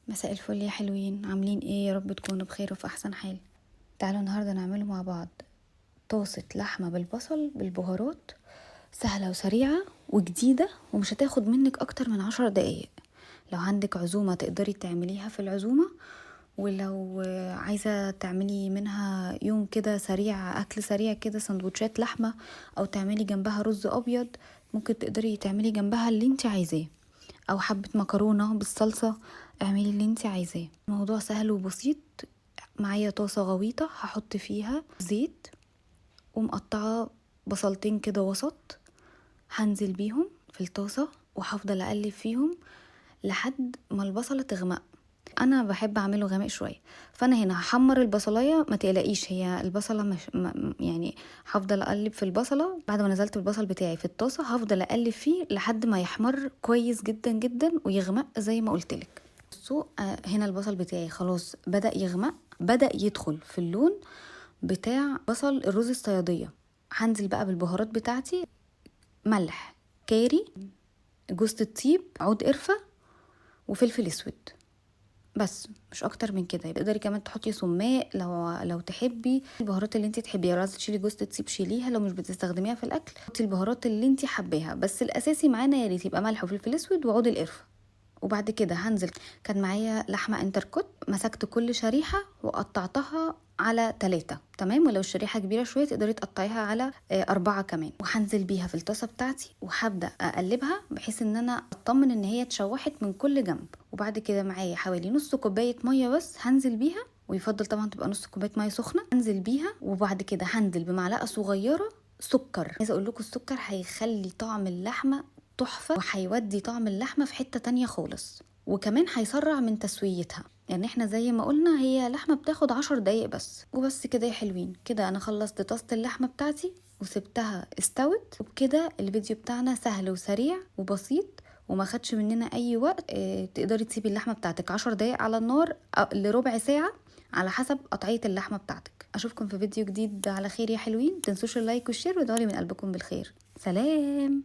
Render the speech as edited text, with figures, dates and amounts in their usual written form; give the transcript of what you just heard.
مساء الفل يا حلوين، عاملين ايه؟ يا رب تكونوا بخير وفي احسن حال. تعالوا النهارده نعمله مع بعض طاسة لحمة بالبصل بالبهارات، سهلة وسريعة وجديدة ومش هتاخد منك اكتر من 10 دقايق. لو عندك عزومة تقدري تعمليها في العزومة، ولو عايزة تعملي منها يوم كده سريع، اكل سريع كده، سندوتشات لحمة، او تعملي جنبها رز ابيض، ممكن تقدري تعملي جنبها اللي انت عايزاه، او حبة مكرونة بالصلصة. اعملي اللي انت عايزاه، الموضوع سهل وبسيط. معايا طاسة غويطة هحط فيها زيت، ومقطعة بصلتين كده وسط، هنزل بيهم في الطاسة وهفضل اقلب فيهم لحد ما البصلة تغمق. انا بحب اعمله غامق شويه، فانا هنا هحمر البصلايه، ما تقلقيش هي البصله مش يعني هفضل اقلب في البصله. بعد ما نزلت البصل بتاعي في الطاسه هفضل اقلب فيه لحد ما يحمر كويس جدا جدا ويغمق زي ما قلت لك. بصوا هنا البصل بتاعي خلاص بدا يغمق، بدا يدخل في اللون بتاع بصل الرز الصياديه. هنزل بقى بالبهارات بتاعتي: ملح، كاري، جوز الطيب، عود قرفه، وفلفل اسود. بس مش اكتر من كده. تقدري كمان تحطي سماق لو تحبي، البهارات اللي انت تحبيها. لو عايزه تشيلي جوز الطيب شيليها، لو مش بتستخدميها في الاكل حطي البهارات اللي انت حباها، بس الاساسي معانا يا ريت يبقى ملح وفلفل اسود وعود القرفه. وبعد كده هنزل، كان معايا لحمه انتركوت، مسكت كل شريحه وقطعتها على 3، تمام. ولو الشريحه كبيره شويه تقدري تقطعيها على 4 كمان، وهنزل بيها في الطاسه بتاعتي وهبدا اقلبها بحيث ان انا اطمن ان هي اتشوحت من كل جنب. وبعد كده معايا حوالي نص كوبايه ميه بس هنزل بيها، ويفضل طبعا تبقى نص كوبايه ميه سخنه انزل بيها. وبعد كده هنزل بمعلقه صغيره سكر. عايزه اقول لكم السكر هيخلي طعم اللحمه تحفه، وهيودي طعم اللحمه في حته تانية خالص، وكمان هيسرع من تسويتها. يعني احنا زي ما قلنا هي لحمه بتاخد 10 دقايق بس. وبس كده يا حلوين، كده انا خلصت طاسه اللحمه بتاعتي وسبتها استوت. وبكده الفيديو بتاعنا سهل وسريع وبسيط وما خدش مننا اي وقت. تقدري تسيبي اللحمه بتاعتك 10 دقايق على النار لربع ساعه على حسب قطعيه اللحمه بتاعتك. اشوفكم في فيديو جديد على خير يا حلوين. متنسوش اللايك والشير وادعولي من قلبكم بالخير. سلام.